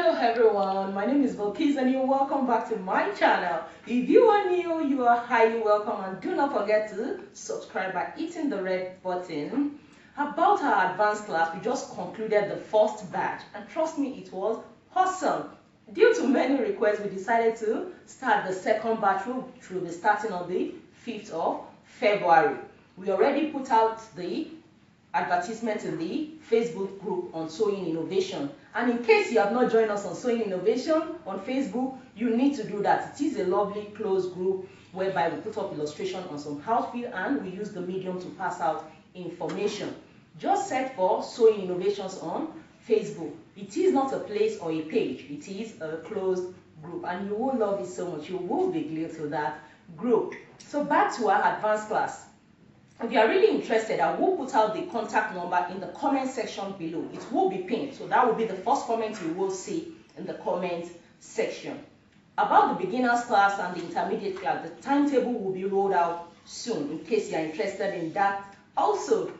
Hello everyone, my name is Balkis and you're welcome back to my channel. If you are new, you are highly welcome and do not forget to subscribe by hitting the red button. About our advanced class, we just concluded the first batch and trust me, it was awesome. Due to many requests, we decided to start the second batch, which will be starting on the 5th of February. We already put out the advertisement in the Facebook group on Sewing Innovation, and in case you have not joined us on Sewing Innovation on Facebook, you need to do that. It is a lovely closed group whereby we put up illustration on some outfit and we use the medium to pass out information. Just search for Sewing Innovations on Facebook. It is not a place or a page, it is a closed group and you will love it so much. You will be glued to that group. So back to our advanced class. If you are really interested, I will put out the contact number in the comment section below. It will be pinned, so that will be the first comment you will see in the comment section. About the beginners class and the intermediate class, the timetable will be rolled out soon in case you are interested in that. Also,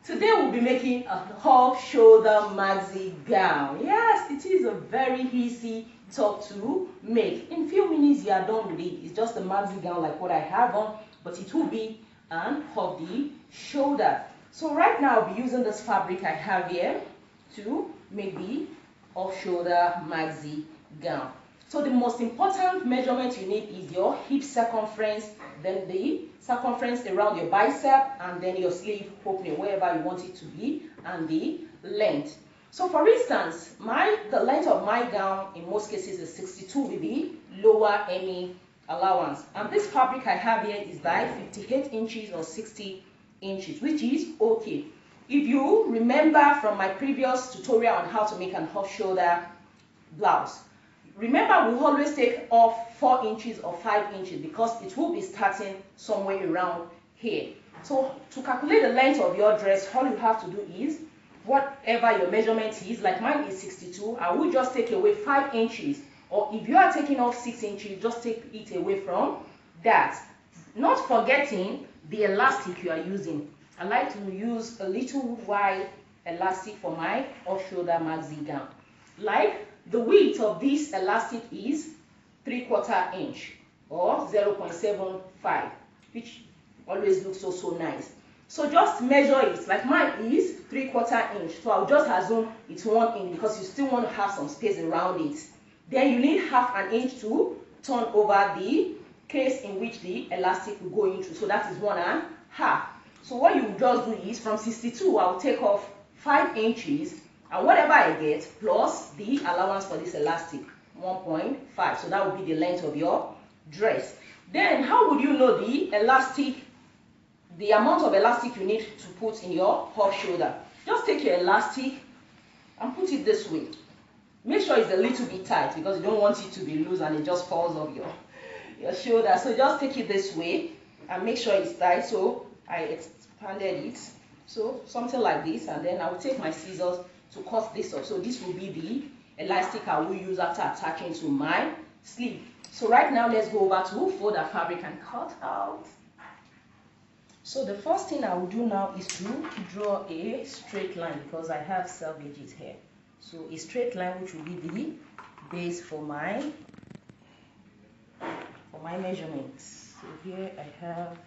today we'll be making a off-shoulder maxi gown. Yes, it is a very easy top to make. In a few minutes you are done with it. It's just a maxi gown like what I have on, but it will be and of the shoulder. So right now I'll be using this fabric I have here to make the off-shoulder maxi gown. So the most important measurement you need is your hip circumference, then the circumference around your bicep, and then your sleeve opening wherever you want it to be, and the length. So for instance, the length of my gown in most cases is 62 with the lower hemi allowance, and this fabric I have here is like 58 inches or 60 inches, which is okay. If you remember from my previous tutorial on how to make an off-shoulder blouse, remember we always take off 4 inches or 5 inches because it will be starting somewhere around here. So to calculate the length of your dress, all you have to do is whatever your measurement is, like mine is 62, I will just take away 5 inches. Or if you are taking off 6 inches, just take it away from that. Not forgetting the elastic you are using. I like to use a little wide elastic for my off-shoulder maxi gown. Like the width of this elastic is 3/4 inch or 0.75, which always looks so nice. So just measure it. Like mine is 3/4 inch, so I'll just assume it's 1 inch because you still want to have some space around it. Then you need 1/2 inch to turn over the case in which the elastic will go into. So that is 1.5. So what you just do is from 62, I'll take off 5 inches and whatever I get plus the allowance for this elastic, 1.5. So that will be the length of your dress. Then how would you know the amount of elastic you need to put in your off-shoulder? Just take your elastic and put it this way. Make sure it's a little bit tight because you don't want it to be loose and it just falls off your shoulder. So just take it this way and make sure it's tight. So I expanded it. So something like this, and then I will take my scissors to cut this off. So this will be the elastic I will use after attaching to my sleeve. So right now let's go over to fold the fabric and cut out. So the first thing I will do now is to draw a straight line because I have selvages here. So a straight line which will be the base for my measurements. So here I have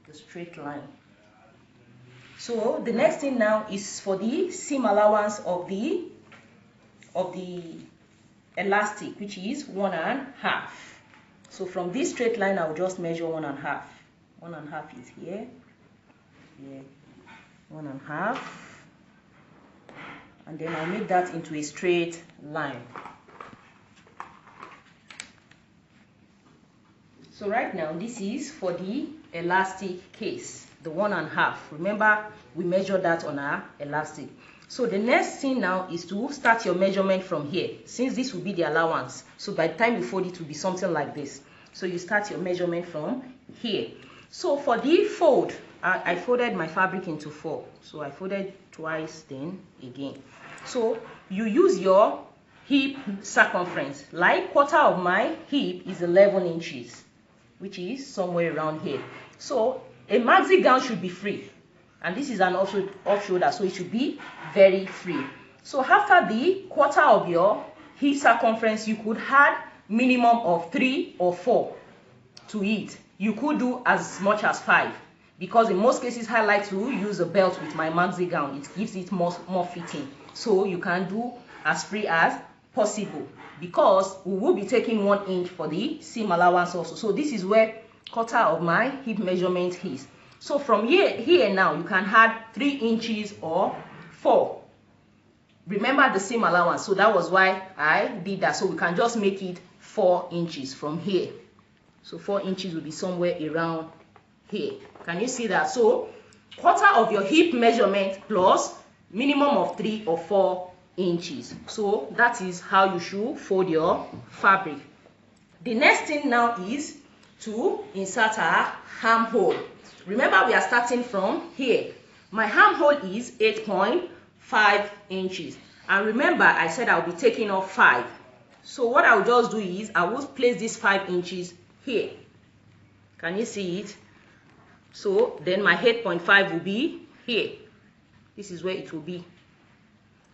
the straight line. So the next thing now is for the seam allowance of the elastic, which is 1.5. So from this straight line I will just measure 1.5. 1.5 is here, 1.5. And then I'll make that into a straight line. So right now this is for the elastic case, the 1.5. Remember we measured that on our elastic. So the next thing now is to start your measurement from here, since this will be the allowance. So by the time you fold it will be something like this. So you start your measurement from here. So for the fold, I folded my fabric into 4. So I folded twice, then again. So you use your hip circumference. Like quarter of my hip is 11 inches, which is somewhere around here. So a maxi gown should be free. And this is an off-shoulder, so it should be very free. So after the quarter of your hip circumference, you could add minimum of 3 or 4 to it. You could do as much as 5, because in most cases I like to use a belt with my maxi gown. It gives it more fitting. So you can do as free as possible, because we will be taking 1 inch for the seam allowance also. So this is where quarter of my hip measurement is. So from here now you can add 3 inches or 4. Remember the seam allowance, so that was why I did that. So we can just make it 4 inches from here. So 4 inches will be somewhere around here. Can you see that? So quarter of your hip measurement plus minimum of 3 or 4 inches. So that is how you should fold your fabric. The next thing now is to insert our armhole. Remember, we are starting from here. My armhole is 8.5 inches. And remember, I said I'll be taking off 5. So what I'll just do is I will place this 5 inches here. Can you see it? So then my 8.5 will be here. This is where it will be.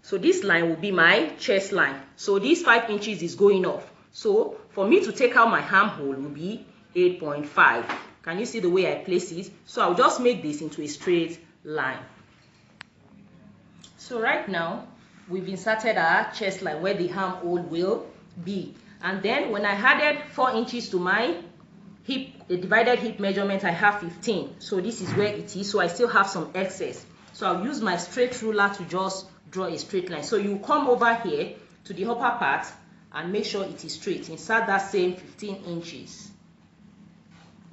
So this line will be my chest line. So this 5 inches is going off. So for me to take out my armhole will be 8.5. Can you see the way I place it? So I'll just make this into a straight line. So right now we've inserted our chest line where the armhole will be. And then when I added 4 inches to my hip, the divided hip measurement, I have 15. So this is where it is. So I still have some excess. So I'll use my straight ruler to just draw a straight line. So you come over here to the upper part and make sure it is straight. Insert that same 15 inches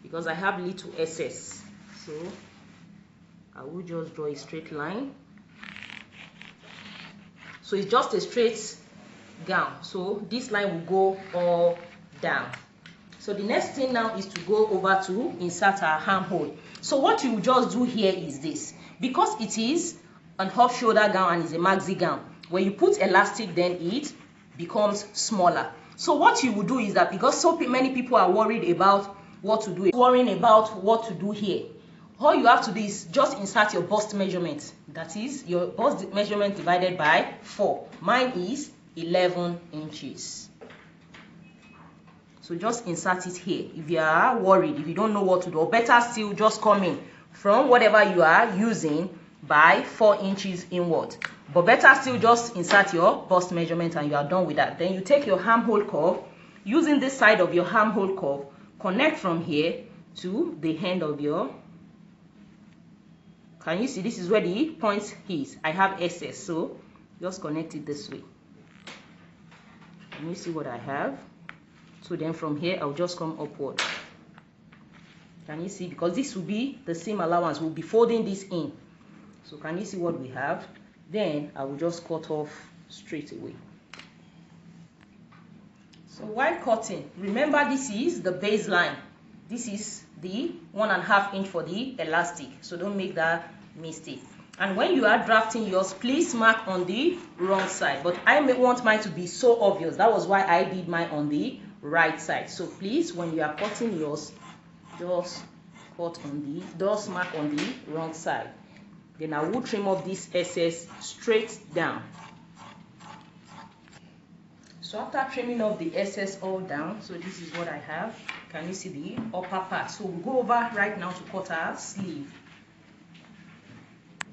because I have little excess. So I will just draw a straight line. So it's just a straight gown. So this line will go all down. So the next thing now is to go over to insert our armhole. So what you just do here is this. Because it is an off shoulder gown and is a maxi gown, when you put elastic, then it becomes smaller. So what you will do is that, because so many people are worried about what to do, worrying about what to do here, all you have to do is just insert your bust measurement. That is your bust measurement divided by 4. Mine is 11 inches. So just insert it here. If you are worried, if you don't know what to do, or better still, just come in from whatever you are using by 4 inches inward. But better still, just insert your bust measurement and you are done with that. Then you take your armhole curve, using this side of your armhole curve, connect from here to the end of your, can you see this is where the point is? I have excess, so just connect it this way. Can you see what I have? So then from here I'll just come upward. Can you see? Because this will be the seam allowance, we'll be folding this in. So can you see what we have? Then I will just cut off straight away. So while cutting, remember this is the baseline. This is the 1.5 inch for the elastic. So don't make that mistake. And when you are drafting yours, please mark on the wrong side. But I may want mine to be so obvious. That was why I did mine on the right side. So please, when you are cutting yours, just cut on the, just mark on the wrong side. Then I will trim off this excess straight down. So after trimming off the excess all down, so this is what I have. Can you see the upper part? So we'll go over right now to cut our sleeve.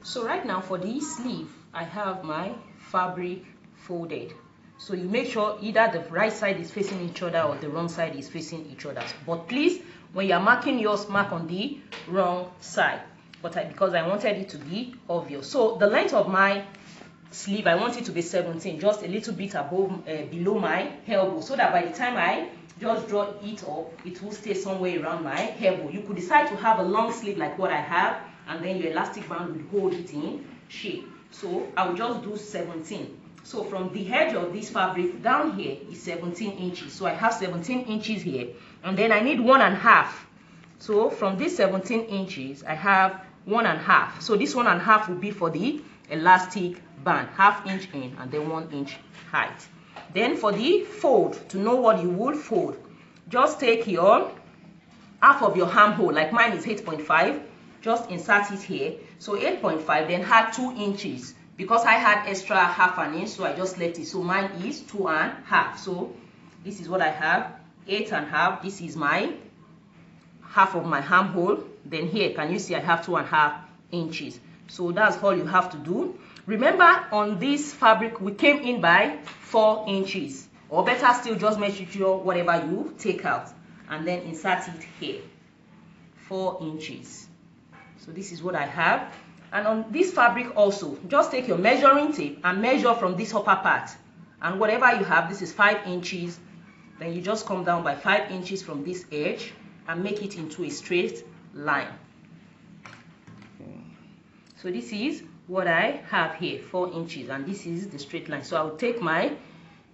So right now for the sleeve, I have my fabric folded. So you make sure either the right side is facing each other or the wrong side is facing each other. But please, when you're marking yours, mark on the wrong side. But because I wanted it to be obvious. So the length of my sleeve, I want it to be 17, just a little bit above, below my elbow, so that by the time I just draw it up, it will stay somewhere around my elbow. You could decide to have a long sleeve like what I have, and then your elastic band will hold it in shape. So I will just do 17. So from the edge of this fabric down here is 17 inches. So I have 17 inches here, and then I need 1.5. So from this 17 inches, I have 1.5. So this 1.5 will be for the elastic band, 1/2 inch in and then 1 inch height. Then for the fold, to know what you would fold, just take your half of your armhole, like mine is 8.5, just insert it here. So 8.5, then add 2 inches because I had extra half an inch, so I just left it. So mine is 2.5. So this is what I have, 8.5. This is my half of my armhole. Then here, can you see I have 2.5 inches. So that's all you have to do. Remember, on this fabric we came in by 4 inches, or better still, just make sure whatever you take out and then insert it here, 4 inches. So this is what I have. And on this fabric also, just take your measuring tape and measure from this upper part, and whatever you have, this is 5 inches, then you just come down by 5 inches from this edge and make it into a straight line. So this is what I have here, 4 inches, and this is the straight line. So I will take my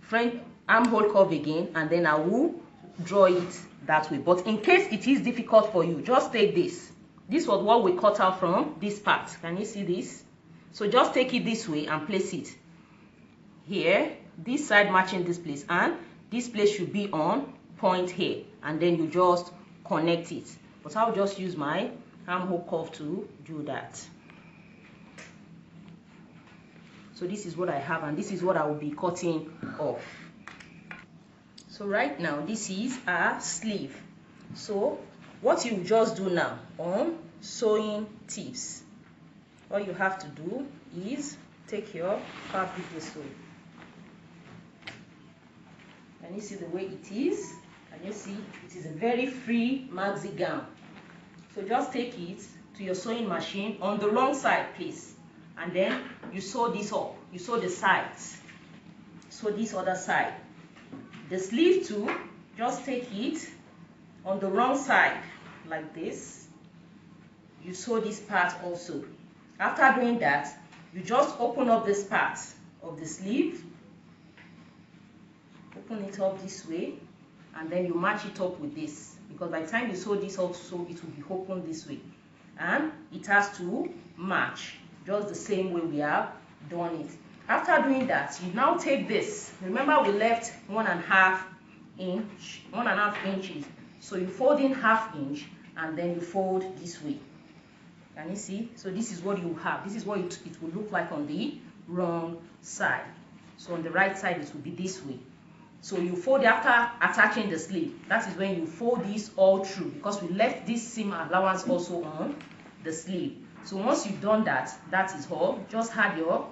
front armhole curve again, and then I will draw it that way. But in case it is difficult for you, just take this. This was what we cut out from this part. Can you see this? So just take it this way and place it here, this side matching this place, and this place should be on point here, and then you just connect it. But I'll just use my armhole curve to do that. So this is what I have, and this is what I will be cutting off. So right now, this is a sleeve. So what you just do now on sewing tips, all you have to do is take your fabric this way. Can you see the way it is? Can you see? It is a very free maxi gown. So just take it to your sewing machine on the wrong side, please. And then you sew this up. You sew the sides. Sew this other side. The sleeve too, just take it on the wrong side like this. You sew this part also. After doing that, you just open up this part of the sleeve. Open it up this way, and then you match it up with this, because by the time you sew this also, it will be open this way, and it has to match just the same way we have done it. After doing that, you now take this. Remember, we left 1.5 inches. So you fold in 1/2 inch, and then you fold this way. Can you see? So this is what you have. This is what it will look like on the wrong side. So on the right side, it will be this way. So you fold after attaching the sleeve. That is when you fold this all through, because we left this seam allowance also on the sleeve. So once you've done that, that is all. Just add your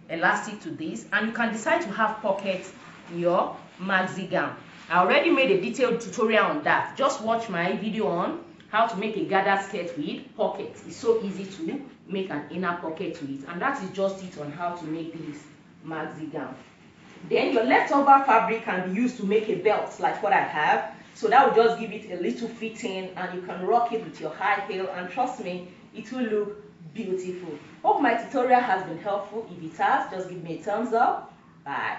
elastic to this, and you can decide to have pockets in your maxi gown. I already made a detailed tutorial on that. Just watch my video on how to make a gathered skirt with pockets. It's so easy to make an inner pocket to it, and that is just it on how to make this maxi gown. Then your leftover fabric can be used to make a belt like what I have. So that will just give it a little fitting, and you can rock it with your high heel, and trust me, it will look beautiful. Hope my tutorial has been helpful. If it has, just give me a thumbs up. Bye.